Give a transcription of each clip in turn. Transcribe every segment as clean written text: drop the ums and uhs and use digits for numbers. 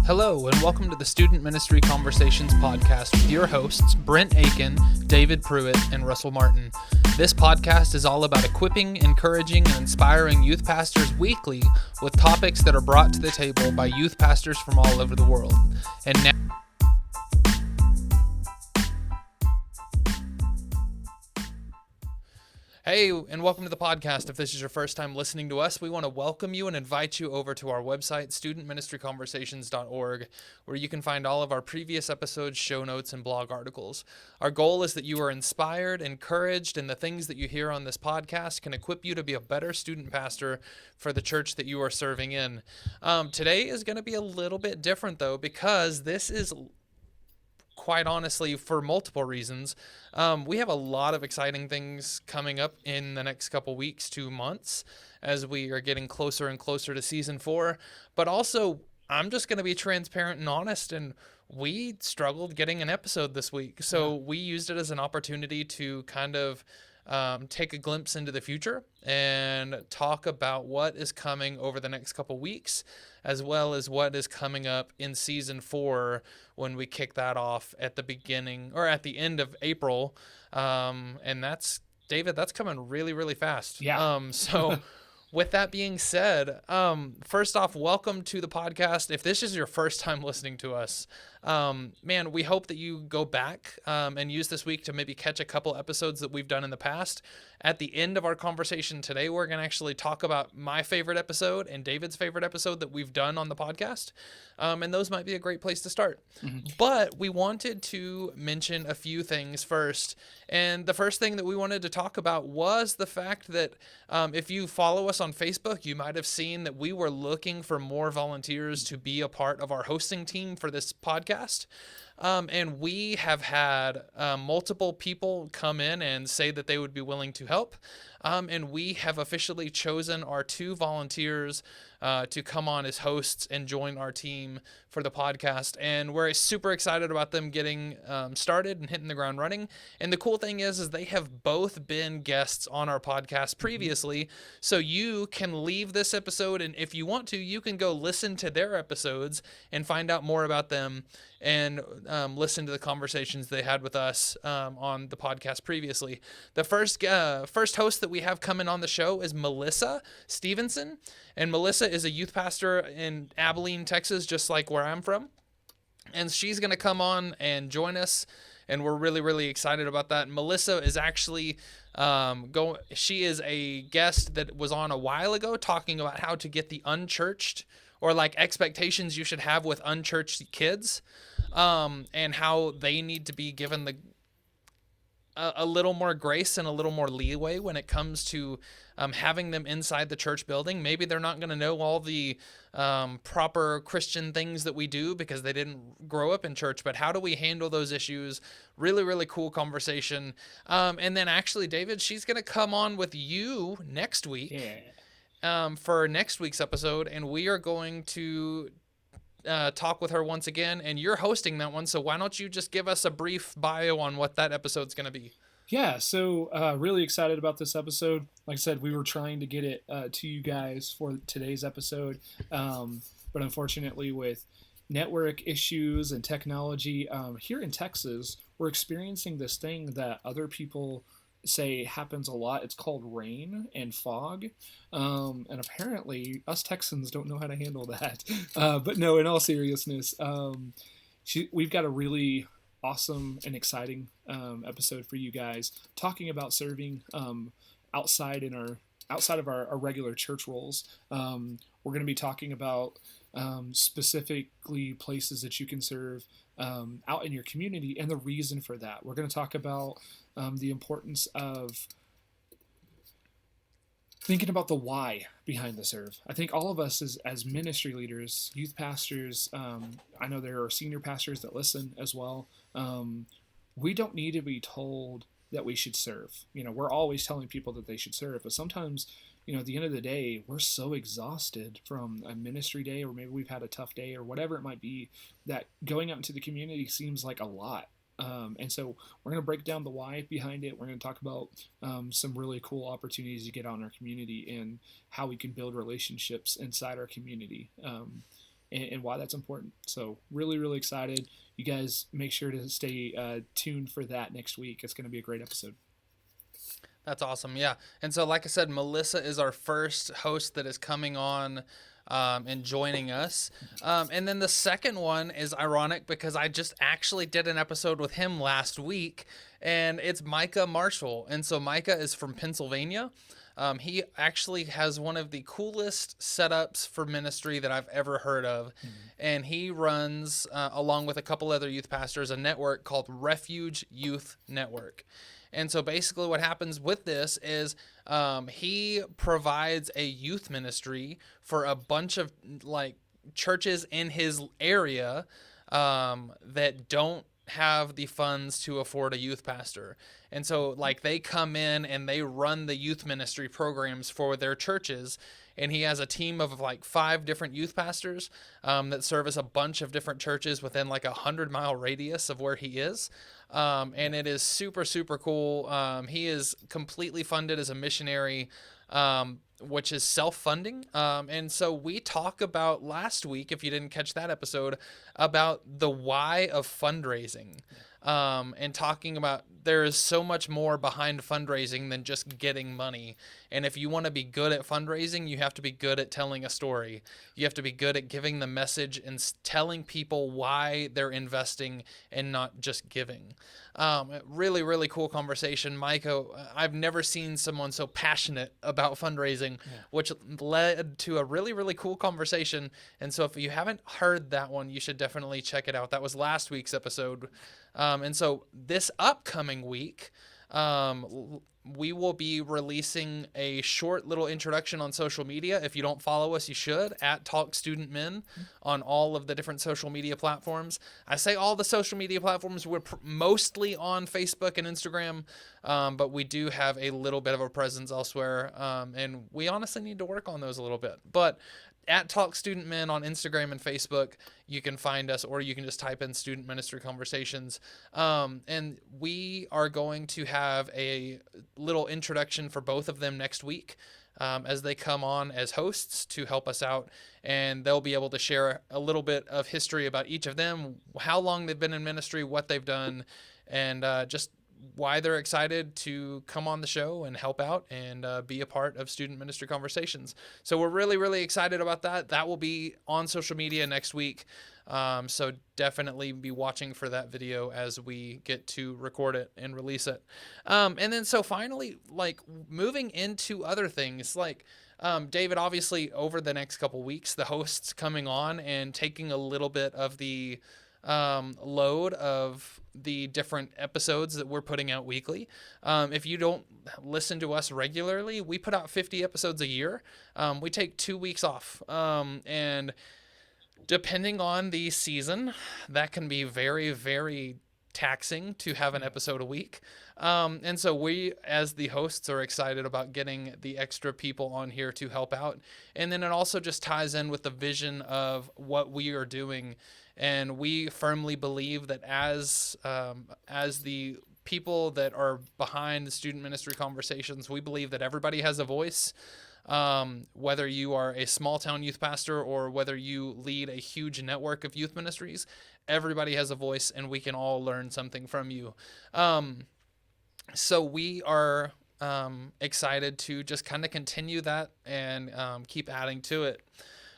Hello, and welcome to the Student Ministry Conversations podcast with your hosts, Brent Aiken, David Pruitt, and Russell Martin. This podcast is all about equipping, encouraging, and inspiring youth pastors weekly with topics that are brought to the table by youth pastors from all over the world. And now, hey, and welcome to the podcast. If this is your first time listening to us, we want to welcome you and invite you over to our website, studentministryconversations.org, where you can find all of our previous episodes, show notes, and blog articles. Our goal is that you are inspired, encouraged, and the things that you hear on this podcast can equip you to be a better student pastor for the church that you are serving in. Today is going to be a little bit different, though, because this is quite honestly, for multiple reasons. We have a lot of exciting things coming up in the next couple weeks to months as we are getting closer and closer to season 4. But also, I'm just going to be transparent and honest, and we struggled getting an episode this week. So we used it as an opportunity to kind of take a glimpse into the future and talk about what is coming over the next couple weeks, as well as what is coming up in season 4 when we kick that off at the beginning or at the end of April. And that's, David, that's coming really, really fast. Yeah. So with that being said, first off, welcome to the podcast. If this is your first time listening to us, man, we hope that you go back and use this week to maybe catch a couple episodes that we've done in the past. At the end of our conversation today, we're going to actually talk about my favorite episode and David's favorite episode that we've done on the podcast. And those might be a great place to start. Mm-hmm. But we wanted to mention a few things first. And the first thing that we wanted to talk about was the fact that if you follow us on Facebook, you might have seen that we were looking for more volunteers to be a part of our hosting team for this podcast. And we have had multiple people come in and say that they would be willing to help. And we have officially chosen our 2 volunteers to come on as hosts and join our team for the podcast. And we're super excited about them getting started and hitting the ground running. And the cool thing is they have both been guests on our podcast previously. So you can leave this episode, and if you want to, you can go listen to their episodes and find out more about them and listen to the conversations they had with us on the podcast previously. The first host that we have coming on the show is Melissa Stevenson. And Melissa is a youth pastor in Abilene, Texas, just like where I'm from. And she's going to come on and join us. And we're really, really excited about that. Melissa is actually she is a guest that was on a while ago talking about how to get the unchurched, or like expectations you should have with unchurched kids, and how they need to be given a little more grace and a little more leeway when it comes to having them inside the church building. Maybe they're not going to know all the proper Christian things that we do because they didn't grow up in church, but how do we handle those issues? Really, really cool conversation. And then actually, David, she's going to come on with you next week. For next week's episode, and we are going to talk with her once again, and you're hosting that one, so why don't you just give us a brief bio on what that episode's going to be? Yeah, so really excited about this episode. Like I said, we were trying to get it to you guys for today's episode, but unfortunately with network issues and technology here in Texas, we're experiencing this thing that other people say happens a lot. It's called rain and fog, and apparently us Texans don't know how to handle that. But no, in all seriousness, we've got a really awesome and exciting episode for you guys, talking about serving outside of our regular church roles. We're going to be talking about specifically places that you can serve out in your community and the reason for that. We're going to talk about the importance of thinking about the why behind the serve. I think all of us as ministry leaders, youth pastors, I know there are senior pastors that listen as well. We don't need to be told that we should serve. We're always telling people that they should serve, but sometimes, at the end of the day, we're so exhausted from a ministry day, or maybe we've had a tough day or whatever it might be, that going out into the community seems like a lot. And so we're going to break down the why behind it. We're going to talk about some really cool opportunities to get out in our community and how we can build relationships inside our community. and why that's important. So really, really excited. You guys make sure to stay tuned for that next week. It's going to be a great episode. That's awesome. Yeah. And so, like I said, Melissa is our first host that is coming on and joining us. And then the second one is ironic because I just actually did an episode with him last week, and it's Micah Marshall. And so, Micah is from Pennsylvania. He actually has one of the coolest setups for ministry that I've ever heard of. Mm-hmm. And he runs, along with a couple other youth pastors, a network called Refuge Youth Network. And so basically what happens with this is he provides a youth ministry for a bunch of like churches in his area that don't have the funds to afford a youth pastor. And so like they come in and they run the youth ministry programs for their churches. And he has a team of like 5 different youth pastors that service a bunch of different churches within like 100-mile radius of where he is. And it is super, super cool. He is completely funded as a missionary, which is self-funding. And so we talk about last week, if you didn't catch that episode, about the why of fundraising. And talking about there is so much more behind fundraising than just getting money. And if you want to be good at fundraising, you have to be good at telling a story. You have to be good at giving the message and telling people why they're investing and not just giving. Really, really cool conversation. Micah, I've never seen someone so passionate about fundraising, which led to a really, really cool conversation. And so if you haven't heard that one, you should definitely check it out. That was last week's episode. And so this upcoming week, we will be releasing a short little introduction on social media. If you don't follow us, you should, at Talk Student Men on all of the different social media platforms. I say all the social media platforms. We're mostly on Facebook and Instagram, but we do have a little bit of a presence elsewhere, and we honestly need to work on those a little bit. But at Talk Student Men on Instagram and Facebook, you can find us, or you can just type in Student Ministry Conversations. And we are going to have a little introduction for both of them next week as they come on as hosts to help us out. And they'll be able to share a little bit of history about each of them, how long they've been in ministry, what they've done, and just why they're excited to come on the show and help out and be a part of Student Ministry Conversations. So we're really, really excited about that. That will be on social media next week. So definitely be watching for that video as we get to record it and release it. And then so finally, like moving into other things, like David, obviously over the next couple weeks, the hosts coming on and taking a little bit of the load of the different episodes that we're putting out weekly. If you don't listen to us regularly, we put out 50 episodes a year. We take 2 weeks off. And depending on the season, that can be very, very taxing to have an episode a week. And so we, as the hosts, are excited about getting the extra people on here to help out. And then it also just ties in with the vision of what we are doing. And we firmly believe that as the people that are behind the Student Ministry Conversations, we believe that everybody has a voice. Whether you are a small town youth pastor or whether you lead a huge network of youth ministries, everybody has a voice and we can all learn something from you. So we are excited to just kind of continue that and keep adding to it.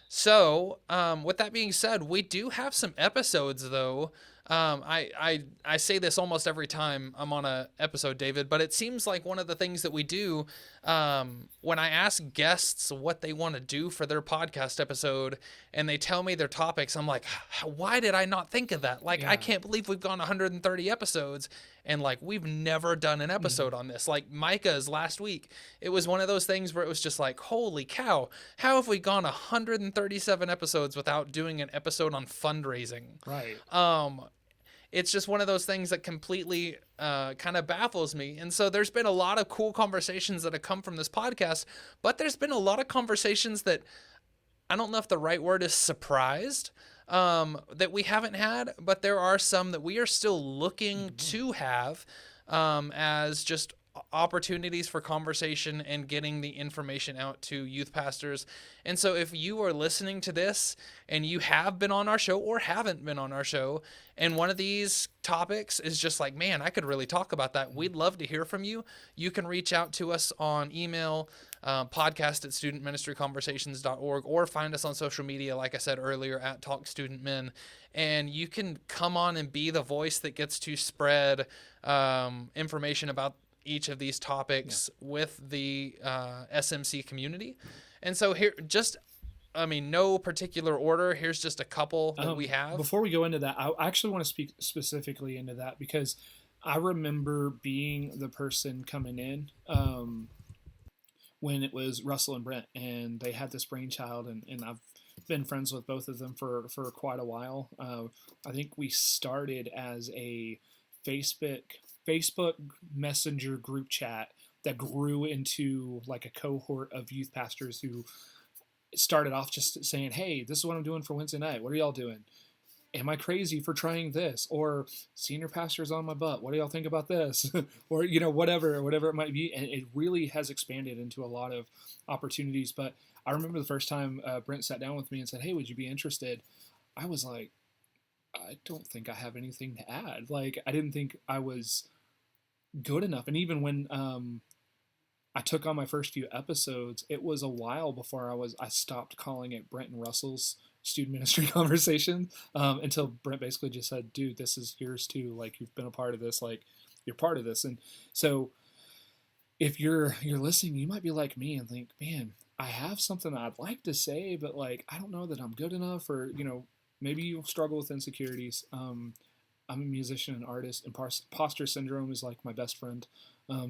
So with that being said, we do have some episodes though. I say this almost every time I'm on a episode, David, but it seems like one of the things that we do when I ask guests what they want to do for their podcast episode and they tell me their topics, I'm like, why did I not think of that? Like, I can't believe we've gone 130 episodes and like we've never done an episode on this. Like Micah's last week, it was one of those things where it was just like, holy cow, how have we gone 137 episodes without doing an episode on fundraising? Right. It's just one of those things that completely kind of baffles me. And so there's been a lot of cool conversations that have come from this podcast, but there's been a lot of conversations that I don't know if the right word is surprised that we haven't had, but there are some that we are still looking to have as just opportunities for conversation and getting the information out to youth pastors. And so if you are listening to this and you have been on our show or haven't been on our show, and one of these topics is just like, man, I could really talk about that, we'd love to hear from you. You can reach out to us on email, podcast@studentministryconversations.org, or find us on social media, like I said earlier, at Talk Student Men. And you can come on and be the voice that gets to spread information about each of these topics with the SMC community. And so here, no particular order. Here's just a couple that we have. Before we go into that, I actually want to speak specifically into that, because I remember being the person coming in when it was Russell and Brent, and they had this brainchild, and I've been friends with both of them for quite a while. I think we started as a Facebook Messenger group chat that grew into like a cohort of youth pastors who started off just saying, hey, this is what I'm doing for Wednesday night. What are y'all doing? Am I crazy for trying this? Or senior pastor's on my butt. What do y'all think about this? Or, whatever it might be. And it really has expanded into a lot of opportunities. But I remember the first time Brent sat down with me and said, hey, would you be interested? I was like, I don't think I have anything to add. Like, I didn't think I was good enough. And even when I took on my first few episodes, it was a while before I stopped calling it Brent and Russell's student ministry conversation, until Brent basically just said, dude, this is yours too. Like, you've been a part of this, like, you're part of this. And so if you're listening, you might be like me and think, man, I have something that I'd like to say, but like, I don't know that I'm good enough, or, maybe you struggle with insecurities. I'm a musician and artist, and imposter syndrome is like my best friend.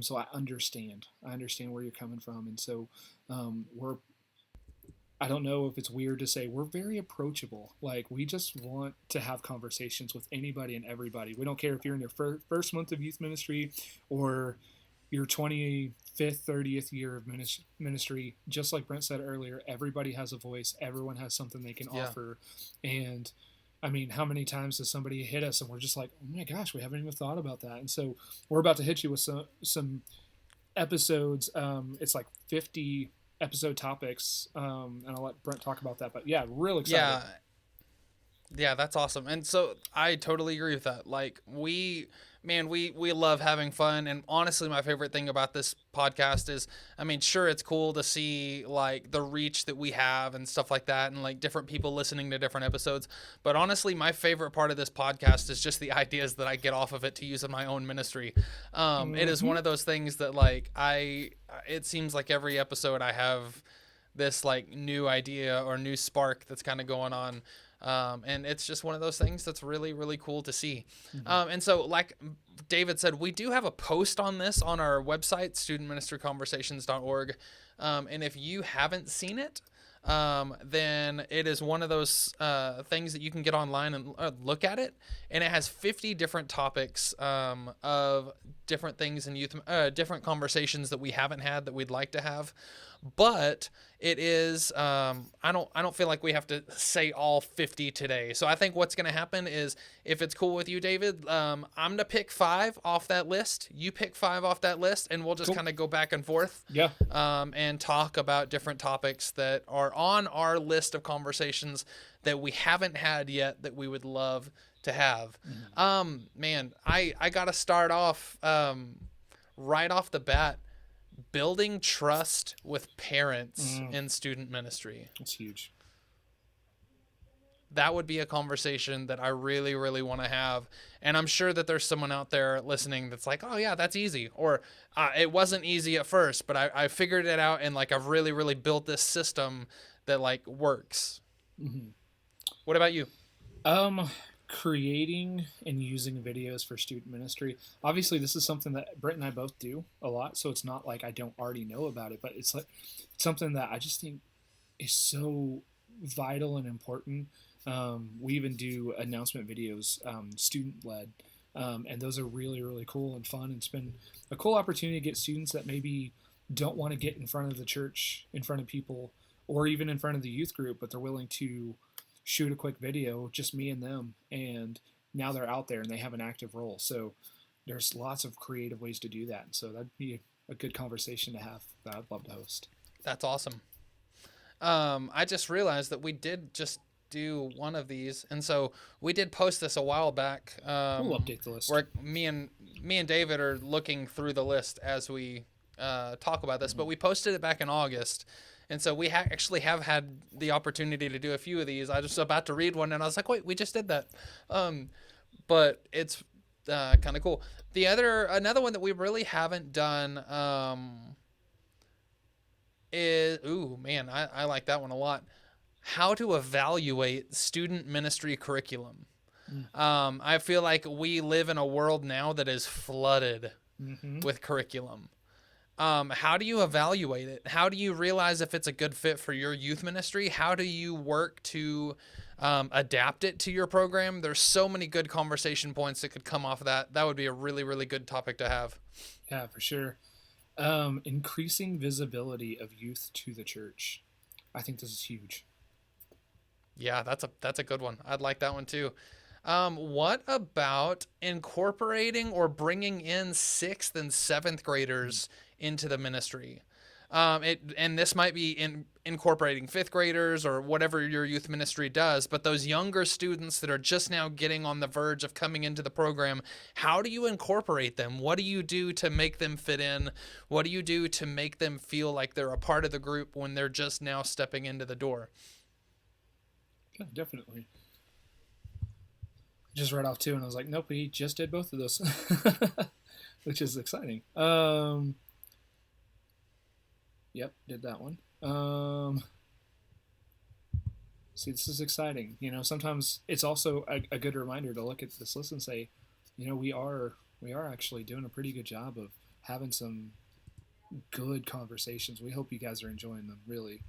So I understand where you're coming from. And so I don't know if it's weird to say we're very approachable. Like, we just want to have conversations with anybody and everybody. We don't care if you're in your first month of youth ministry or your 25th, 30th year of ministry. Just like Brent said earlier, everybody has a voice. Everyone has something they can offer. And I mean, how many times does somebody hit us and we're just like, oh my gosh, we haven't even thought about that. And so we're about to hit you with some episodes. It's like 50 episode topics. And I'll let Brent talk about that. But yeah, real excited. Yeah, that's awesome. And so I totally agree with that. Like, we love having fun. And honestly, my favorite thing about this podcast is, sure, it's cool to see like the reach that we have and stuff like that, and like different people listening to different episodes. But honestly, my favorite part of this podcast is just the ideas that I get off of it to use in my own ministry. It is one of those things that like it seems like every episode I have this like new idea or new spark that's kind of going on. And it's just one of those things that's really, really cool to see. And so, like David said, we do have a post on this on our website, studentministryconversations.org. And if you haven't seen it, then it is one of those things that you can get online and look at it. And it has 50 different topics of different things in youth, different conversations that we haven't had that we'd like to have. But it is, I don't feel like we have to say all 50 today. So I think what's going to happen is, if it's cool with you, David, I'm going to pick 5 off that list. You pick 5 off that list, and we'll just kind of go back and forth. Yeah. And talk about different topics that are on our list of conversations that we haven't had yet that we would love to have. Man, I got to start off right off the bat. Building trust with parents in student ministry. That's huge. That would be a conversation that I really, really want to have. And I'm sure that there's someone out there listening that's like, oh yeah, that's easy. Or it wasn't easy at first, but I figured it out, and like I've really, really built this system that like works. What about you? Creating and using videos for student ministry. Obviously, this is something that Brent and I both do a lot, so it's not like I don't already know about it, but it's like something that I just think is so vital and important. We even do announcement videos, student-led, and those are really, really cool and fun. And it's been a cool opportunity to get students that maybe don't want to get in front of the church, in front of people, or even in front of the youth group, but they're willing to shoot a quick video, just me and them, and now they're out there and they have an active role. So there's lots of creative ways to do that. And so that'd be a good conversation to have that I'd love to host. That's awesome. I just realized that we did just do one of these, and so we did post this a while back. We'll update the list. Where me and David are looking through the list as we talk about this, but we posted it back in August, and so we actually have had the opportunity to do a few of these. I was just about to read one, and I was like, wait, we just did that. But it's kind of cool. Another one that we really haven't done is, ooh man, I like that one a lot. How to evaluate student ministry curriculum. I feel like we live in a world now that is flooded with curriculum. How do you evaluate it? How do you realize if it's a good fit for your youth ministry? How do you work to adapt it to your program? There's so many good conversation points that could come off of that. That would be a really, really good topic to have. Yeah, for sure. Increasing visibility of youth to the church. I think this is huge. Yeah, that's a good one. I'd like that one too. What about incorporating or bringing in 6th and 7th graders into the ministry? And this might be incorporating 5th graders or whatever your youth ministry does, but those younger students that are just now getting on the verge of coming into the program, how do you incorporate them? What do you do to make them fit in? What do you do to make them feel like they're a part of the group when they're just now stepping into the door? Yeah, definitely. Just read off two, and I was like, nope, he just did both of those, which is exciting. Yep, did that one. See, this is exciting. You know, sometimes it's also a good reminder to look at this list and say, you know, we are actually doing a pretty good job of having some good conversations. We hope you guys are enjoying them, really.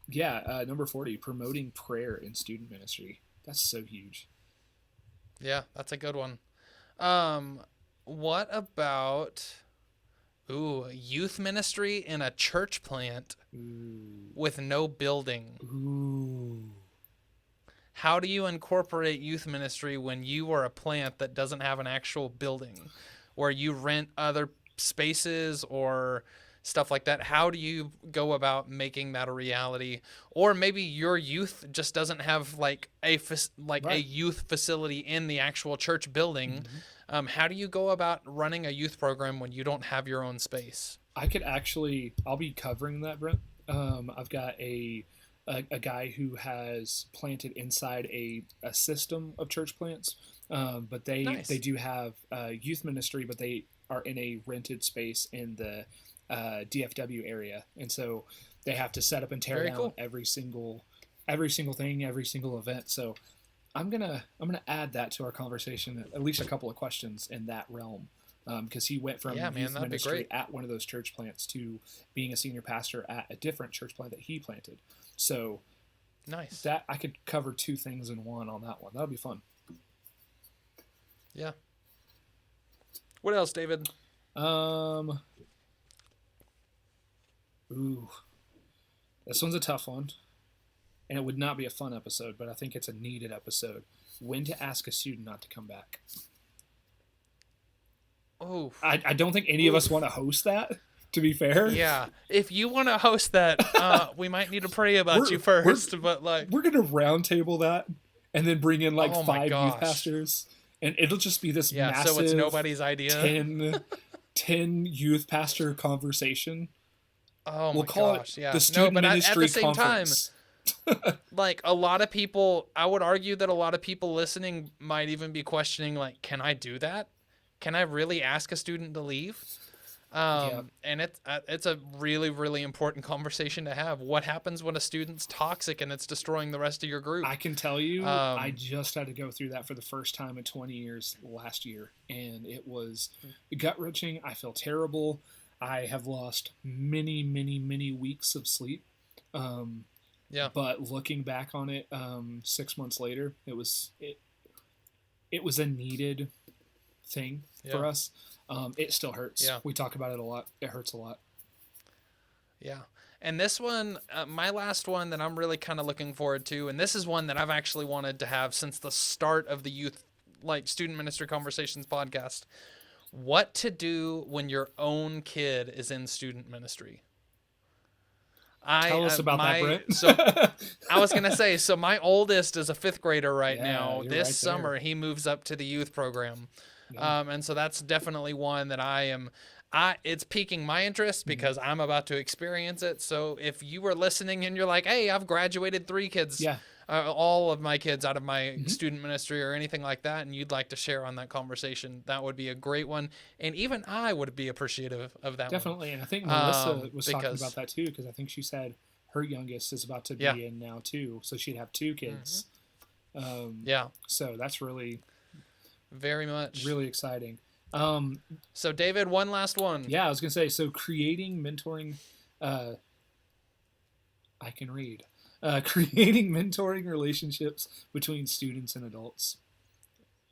Number 40, promoting prayer in student ministry. That's so huge. Yeah, that's a good one. What about youth ministry in a church plant with no building? Ooh. How do you incorporate youth ministry when you are a plant that doesn't have an actual building, or you rent other spaces or stuff like that? How do you go about making that a reality? Or maybe your youth just doesn't have like a youth facility in the actual church building. How do you go about running a youth program when you don't have your own space? I'll be covering that, Brent. I've got a guy who has planted inside a system of church plants, but they do have youth ministry, but they are in a rented space in the DFW area, and so they have to set up and tear down every single thing, every single event. So I'm gonna add that to our conversation, at least a couple of questions in that realm, because he went from youth ministry at one of those church plants to being a senior pastor at a different church plant that he planted. So nice. That I could cover two things in one on that one. That'll be fun. Yeah. What else, David? This one's a tough one, and it would not be a fun episode, but I think it's a needed episode. When to ask a student not to come back. Oh, I don't think any of us want to host that, to be fair. Yeah, if you want to host that, we might need to pray about you first. But like, we're gonna roundtable that, and then bring in like 5 youth pastors, and it'll just be this massive. So it's nobody's idea. 10 youth pastor conversation. Oh we'll my call gosh! it the student ministry at the same conference. time, like a lot of people, I would argue that a lot of people listening might even be questioning, like, can I do that? Can I really ask a student to leave? And it's a really, really important conversation to have. What happens when a student's toxic and it's destroying the rest of your group? I can tell you, I just had to go through that for the first time in 20 years last year, and it was gut-wrenching. I feel terrible. I have lost many, many, many weeks of sleep. But looking back on it, 6 months later, it was a needed thing for us. It still hurts. Yeah. We talk about it a lot. It hurts a lot. Yeah. And this one, my last one that I'm really kind of looking forward to, and this is one that I've actually wanted to have since the start of the youth like Student Ministry Conversations podcast. What to do when your own kid is in student ministry? Tell us about that, Brent. So I was gonna say, so my oldest is a fifth grader right Yeah, now. you're This right summer there. he moves up to the youth program, Yeah. and so that's definitely one that it's piquing my interest Mhm. because I'm about to experience it. So if you were listening and you're like, hey, I've graduated 3 kids, Yeah. all of my kids out of my Mhm. student ministry or anything like that, and you'd like to share on that conversation, that would be a great one. And even I would be appreciative of that Definitely. And I think one, Melissa was talking about because that too, because I think she said her youngest is about to yeah, be in now too. So she'd have 2 hmm kids. yeah, So that's really, very much. really exciting. Um, So David, one last one. yeah, I was going to say, so creating mentoring, uh, I can read. Creating mentoring relationships between students and adults.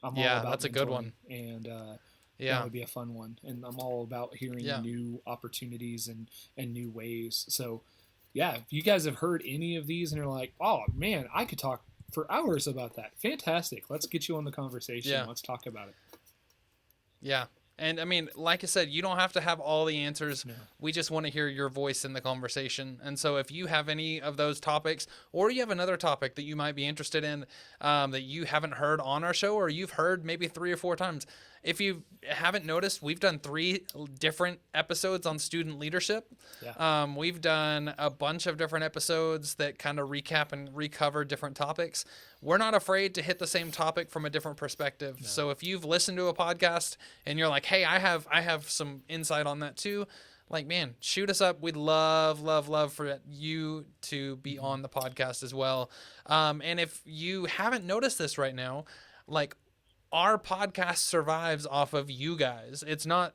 I'm all Yeah, about that's a good mentoring, one. and that Yeah, would be a fun one. And I'm all about hearing yeah. new opportunities and new ways. So, yeah, if you guys have heard any of these and you're like, oh man, I could talk for hours about that. Fantastic. Let's get you on the conversation. Yeah. Let's talk about it. Yeah. And I mean, like I said, you don't have to have all the answers. No. We just want to hear your voice in the conversation. And so if you have any of those topics, or you have another topic that you might be interested in, that you haven't heard on our show, or you've heard maybe 3 or 4 times, if you haven't noticed, we've done 3 different episodes on student leadership. Yeah. We've done a bunch of different episodes that kind of recap and recover different topics. We're not afraid to hit the same topic from a different perspective. No. So if you've listened to a podcast and you're like, hey, I have some insight on that too, like, man, shoot us up. We'd love for you to be on the podcast as well. And if you haven't noticed this right now, like, our podcast survives off of you guys. It's not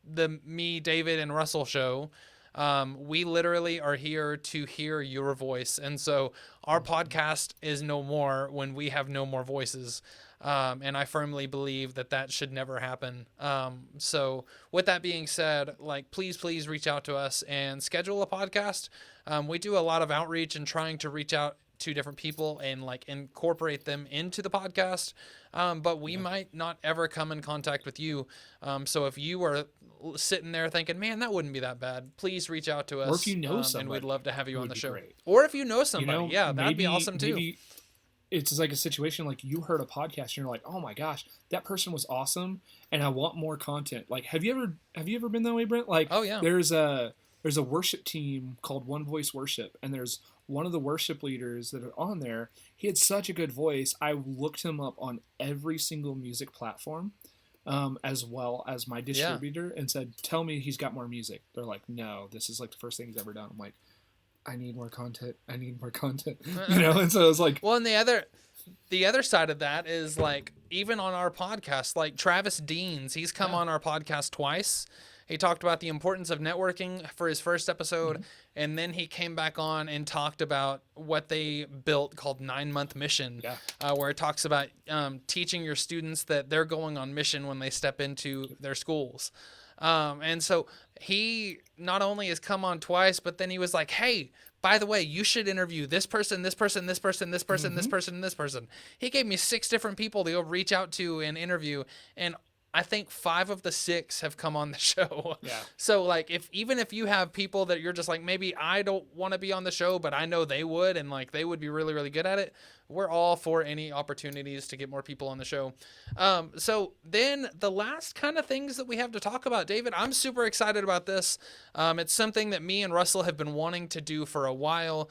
the me, David, and Russell show. We literally are here to hear your voice. And so our podcast is no more when we have no more voices. And I firmly believe that that should never happen. So with that being said, like, please reach out to us and schedule a podcast. We do a lot of outreach and trying to reach out to different people and like incorporate them into the podcast. But we might not ever come in contact with you. So if you are sitting there thinking, man, that wouldn't be that bad, please reach out to us. Or if you know and somebody we'd love to have you who on would the be show. great. Or if you know somebody, You know, yeah, that'd be awesome too. Maybe it's like a situation like you heard a podcast and you're like, oh my gosh, that person was awesome, and I want more content. Like, have you ever been that way, Brent? Like, Oh yeah. there's a worship team called One Voice Worship, and there's one of the worship leaders that are on there. He had such a good voice. I looked him up on every single music platform, as well as my distributor, and said, tell me he's got more music. They're like, no, this is like the first thing he's ever done. I'm like, I need more content. I need more content. You know, and so I was like, Well, and the other side of that is, like, even on our podcast, like Travis Deans, he's come Yeah. on our podcast twice. He talked about the importance of networking for his first episode, and then he came back on and talked about what they built called 9-Month Mission, Yeah. where it talks about teaching your students that they're going on mission when they step into their schools. And so he not only has come on twice, but then he was like, hey, by the way, you should interview this person, this person, this person, this person, this person, and this person. He gave me 6 different people to go reach out to and interview, and I think 5 of the 6 have come on the show. Yeah. So like, even if you have people that you're just like, maybe I don't want to be on the show, but I know they would, and like they would be really, really good at it, we're all for any opportunities to get more people on the show. So then the last kind of things that we have to talk about, David, I'm super excited about this. It's something that me and Russell have been wanting to do for a while.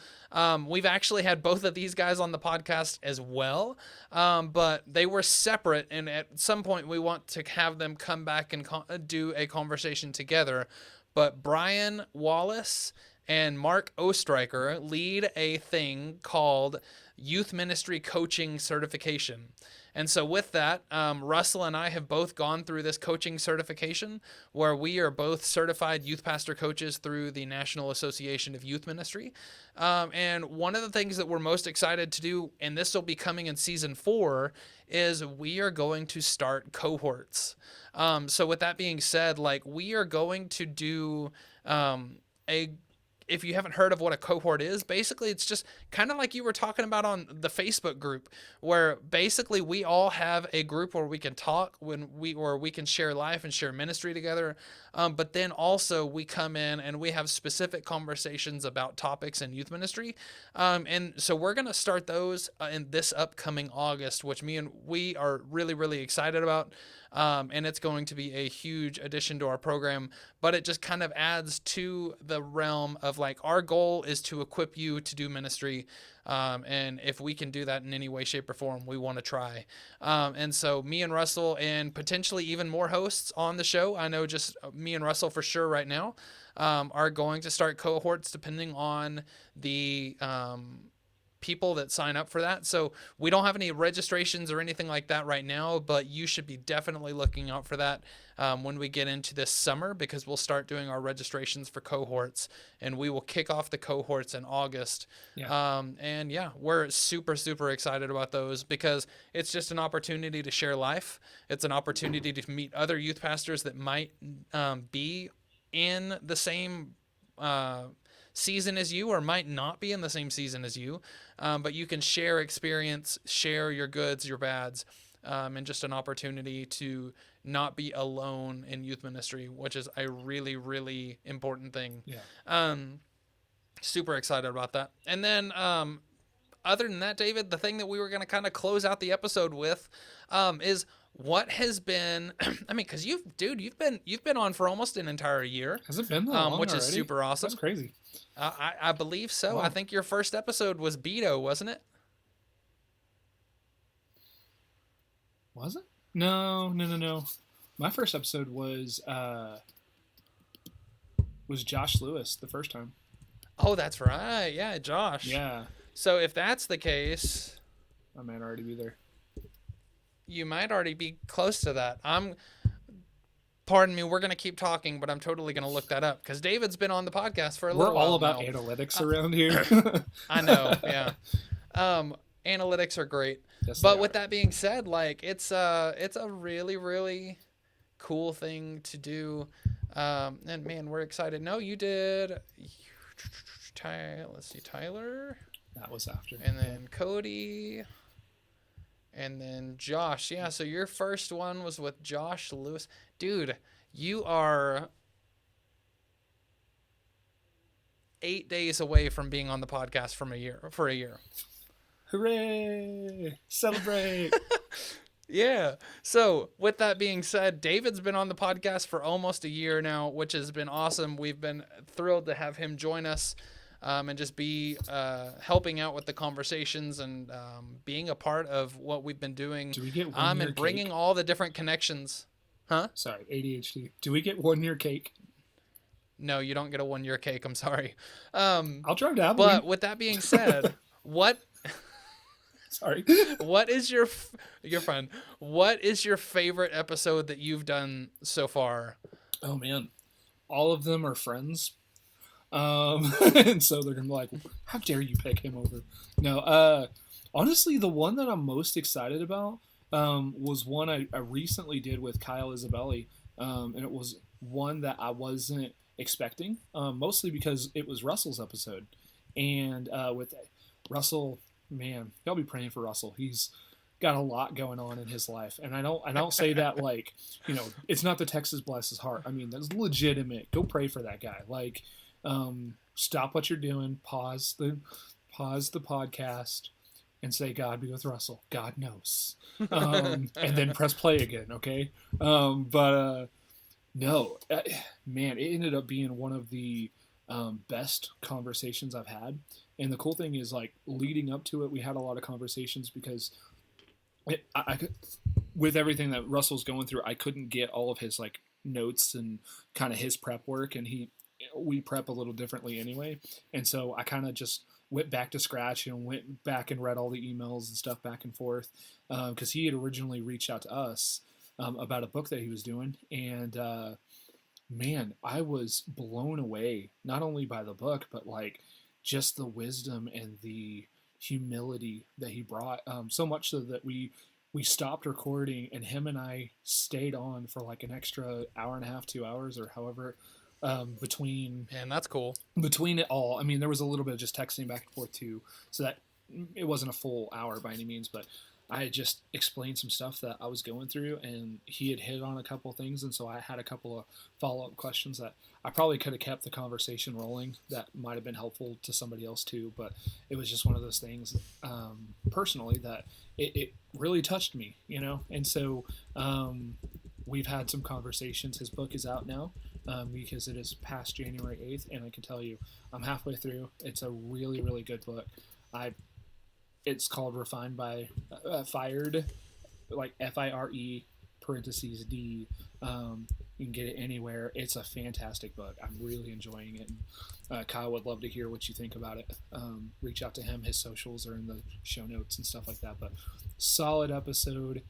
We've actually had both of these guys on the podcast as well, but they were separate, and at some point we want to have them come back and do a conversation together. But Brian Wallace and Mark Ostreicher lead a thing called Youth Ministry Coaching Certification. And so with that, Russell and I have both gone through this coaching certification, where we are both certified youth pastor coaches through the National Association of Youth Ministry. And one of the things that we're most excited to do, and this will be coming in season 4, is we are going to start cohorts. So with that being said, like, we are going to do a if you haven't heard of what a cohort is, basically it's just kind of like you were talking about on the Facebook group, where basically we all have a group where we can talk where we can share life and share ministry together. But then also we come in and we have specific conversations about topics in youth ministry. And so we're going to start those in this upcoming August, which we are really, really excited about. And it's going to be a huge addition to our program, but it just kind of adds to the realm of like our goal is to equip you to do ministry. And if we can do that in any way, shape, or form, we want to try. And so me and Russell and potentially even more hosts on the show, I know just me and Russell for sure right now, are going to start cohorts depending on the people that sign up for that. So we don't have any registrations or anything like that right now, but you should be definitely looking out for that when we get into this summer, because we'll start doing our registrations for cohorts, and we will kick off the cohorts in August. And yeah, we're super, super excited about those because it's just an opportunity to share life. It's an opportunity to meet other youth pastors that might be in the same season as you or might not be in the same season as you, but you can share experience, share your goods, your bads, and just an opportunity to not be alone in youth ministry, which is a really, really important thing. Super excited about that. And then other than that, David, the thing that we were going to kind of close out the episode with is what has been I mean, because you've been on for almost an entire year. Has it been that long which is already? super awesome. That's crazy. I believe so. Wow. I think your first episode was Beto, wasn't it? Was it? No. My first episode was Josh Lewis the first time. Oh, that's right. Yeah, Josh. Yeah. So if that's the case, I might already be there. You might already be close to that. Pardon me, we're going to keep talking, but I'm totally going to look that up because David's been on the podcast for a little while. We're all about now. Analytics around here. I know, yeah. Analytics are great. Yes, but with that being said, like it's a really, really cool thing to do. And man, we're excited. No, you did. Let's see, Tyler. That was after. And then Cody. And then Josh. Yeah, so your first one was with Josh Lewis. Dude, you are 8 days away from being on the podcast for a year. Hooray! Celebrate! Yeah. So with that being said, David's been on the podcast for almost a year now, which has been awesome. We've been thrilled to have him join us. And just be helping out with the conversations and being a part of what we've been doing. Do we get 1 year and bringing cake? all the different connections. Huh? Sorry, ADHD. Do we get 1 year cake? No, you don't get a 1 year cake. I'm sorry. I'll drive down. But with that being said, what? Sorry. What is you're fine. What is your favorite episode that you've done so far? Oh man, all of them are friends. And so they're gonna be like, how dare you pick him over? No, honestly, the one that I'm most excited about was one I recently did with Kyle Isabelli, and it was one that I wasn't expecting, mostly because it was Russell's episode. And with Russell, man, y'all be praying for Russell. He's got a lot going on in his life, and I don't say that like, it's not the Texas bless his heart. I mean, that's legitimate. Go pray for that guy. Like, stop what you're doing, pause the podcast, and say, God be with Russell. God knows. And then press play again, okay? No, man, it ended up being one of the best conversations I've had. And the cool thing is, like, leading up to it, we had a lot of conversations because I could, with everything that Russell's going through, I couldn't get all of his, like, notes and kind of his prep work, and we prep a little differently anyway. And so I kind of just went back to scratch and went back and read all the emails and stuff back and forth, because he had originally reached out to us about a book that he was doing. And man, I was blown away, not only by the book, but like just the wisdom and the humility that he brought, so much so that we stopped recording and him and I stayed on for like an extra hour and a half, 2 hours, or however between Man, that's cool. it all. I mean, there was a little bit of just texting back and forth too, so that it wasn't a full hour by any means, but I had just explained some stuff that I was going through, and he had hit on a couple of things, and so I had a couple of follow-up questions that I probably could have kept the conversation rolling. That might have been helpful to somebody else too, but it was just one of those things personally that it really touched me, you know. And so we've had some conversations. His book is out now. Because it is past January 8th, and I can tell you, I'm halfway through. It's a really, really good book. It's called Refined by Fired, like FIRE parentheses D. You can get it anywhere. It's a fantastic book. I'm really enjoying it. And, Kyle would love to hear what you think about it. Reach out to him. His socials are in the show notes and stuff like that. But solid episode.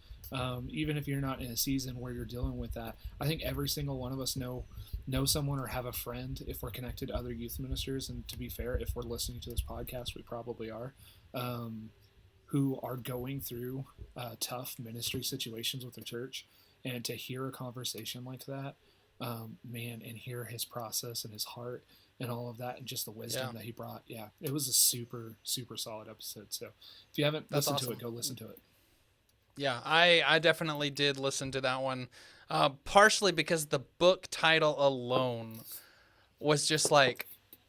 Even if you're not in a season where you're dealing with that, I think every single one of us know someone or have a friend if we're connected to other youth ministers. And to be fair, if we're listening to this podcast, we probably are, who are going through tough ministry situations with the church. And to hear a conversation like that, man, and hear his process and his heart and all of that and just the wisdom that he brought. Yeah, it was a super, super solid episode. So if you haven't listened to it, go listen to it. Yeah, I definitely did listen to that one, partially because the book title alone was just like,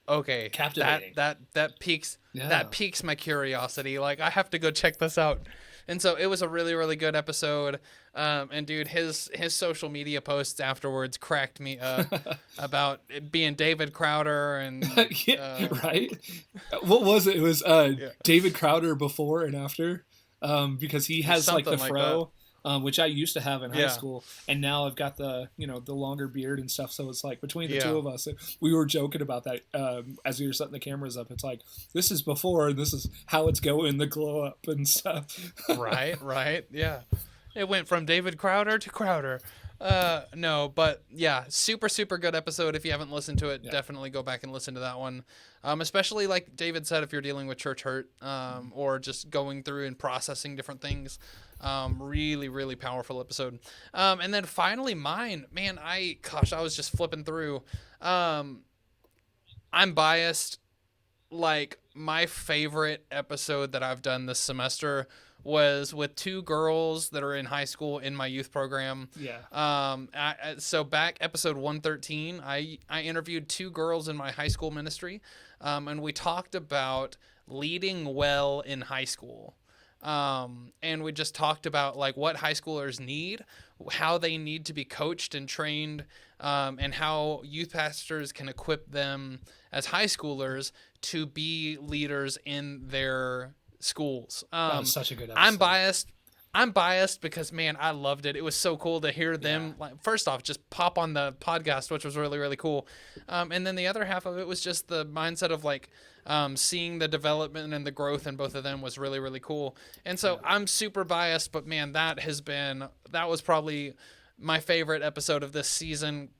okay, captivating. That piques my curiosity. Like, I have to go check this out. And so it was a really, really good episode. And dude, his social media posts afterwards cracked me up about it being David Crowder and right. What was it? It was David Crowder before and after. Because he has like the fro, which I used to have in high school, and now I've got the the longer beard and stuff. So it's like between the two of us, we were joking about that as we were setting the cameras up. It's like, this is before, and this is how it's going, the glow up and stuff. right, yeah. It went from David Crowder to Crowder. No, but yeah, super, super good episode. If you haven't listened to it, definitely go back and listen to that one. Especially like David said, if you're dealing with church hurt, or just going through and processing different things. Really, really powerful episode. And then finally mine, man, I was just flipping through. I'm biased. Like, my favorite episode that I've done this semester was with two girls that are in high school in my youth program. Yeah. So back episode 113, I interviewed two girls in my high school ministry, and we talked about leading well in high school. And we just talked about like what high schoolers need, how they need to be coached and trained, and how youth pastors can equip them as high schoolers to be leaders in their schools. That was such a good episode. I'm biased because, man, I loved it. It was so cool to hear them, like, first off, just pop on the podcast, which was really, really cool. And then the other half of it was just the mindset of like seeing the development and the growth in both of them was really, really cool. And so I'm super biased, but man, that was probably my favorite episode of this season,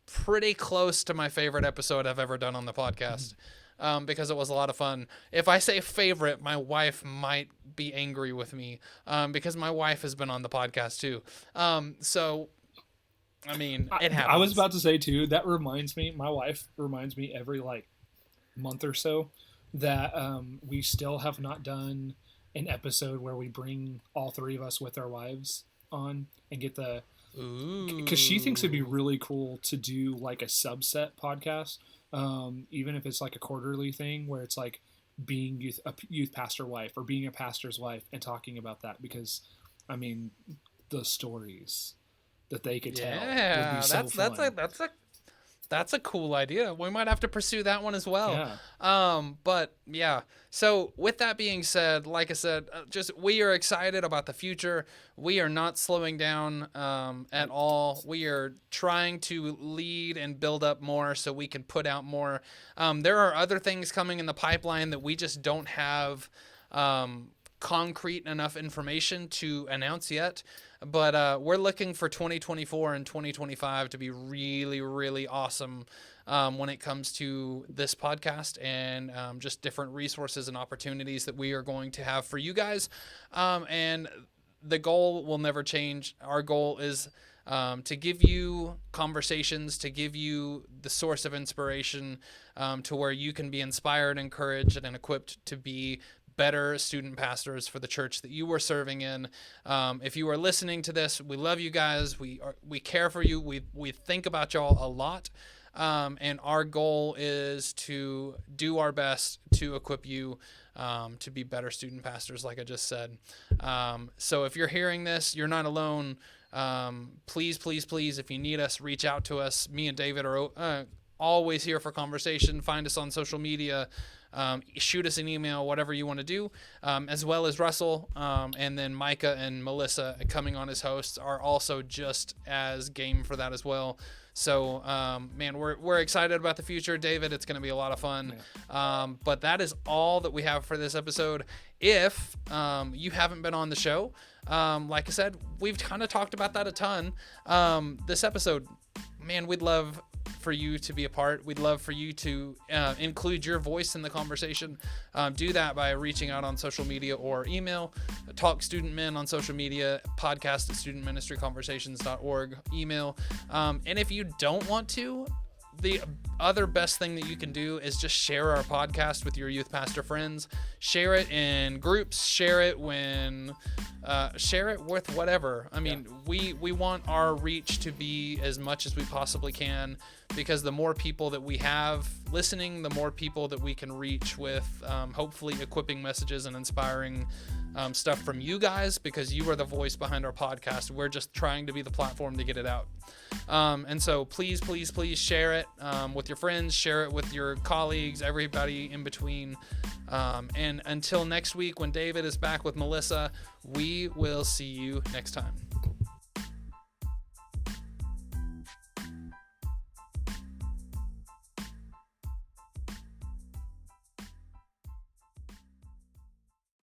pretty close to my favorite episode I've ever done on the podcast. Because it was a lot of fun. If I say favorite, my wife might be angry with me, because my wife has been on the podcast too. So, I mean, it happens. I was about to say too, that reminds me, my wife reminds me every like month or so that we still have not done an episode where we bring all three of us with our wives on and get because she thinks it'd be really cool to do like a subset podcast. Even if it's like a quarterly thing where it's like being a youth pastor wife or being a pastor's wife and talking about that, because I mean the stories that they could tell would be so fun. That's a cool idea. We might have to pursue that one as well. Yeah. But yeah. So with that being said, like I said, we are excited about the future. We are not slowing down at all. We are trying to lead and build up more so we can put out more. There are other things coming in the pipeline that we just don't have concrete enough information to announce yet. But we're looking for 2024 and 2025 to be really, really awesome when it comes to this podcast and just different resources and opportunities that we are going to have for you guys. And the goal will never change. Our goal is to give you conversations, to give you the source of inspiration, to where you can be inspired, encouraged, and equipped to be better student pastors for the church that you were serving in. If you are listening to this, we love you guys. We care for you. We think about y'all a lot. And our goal is to do our best to equip you to be better student pastors, like I just said. So if you're hearing this, you're not alone. Please, if you need us, reach out to us. Me and David are always here for conversation. Find us on social media. Shoot us an email, whatever you want to do, as well as Russell, and then Micah and Melissa coming on as hosts are also just as game for that as well. So, man, we're excited about the future, David. It's going to be a lot of fun. Yeah. But that is all that we have for this episode. If you haven't been on the show, like I said, we've kind of talked about that a ton. This episode, man, we'd love for you to be a part. We'd love for you to include your voice in the conversation. Do that by reaching out on social media or email. Talk Student Men on social media, podcast@studentministryconversations.org, email. And if you don't want to, the other best thing that you can do is just share our podcast with your youth pastor friends. Share it in groups. Share it share it with whatever. I mean, we want our reach to be as much as we possibly can, because the more people that we have listening, the more people that we can reach with hopefully equipping messages and inspiring stuff from you guys, because you are the voice behind our podcast. We're just trying to be the platform to get it out. And so please share it with your friends, share it with your colleagues, everybody in between. And until next week, when David is back with Melissa, we will see you next time.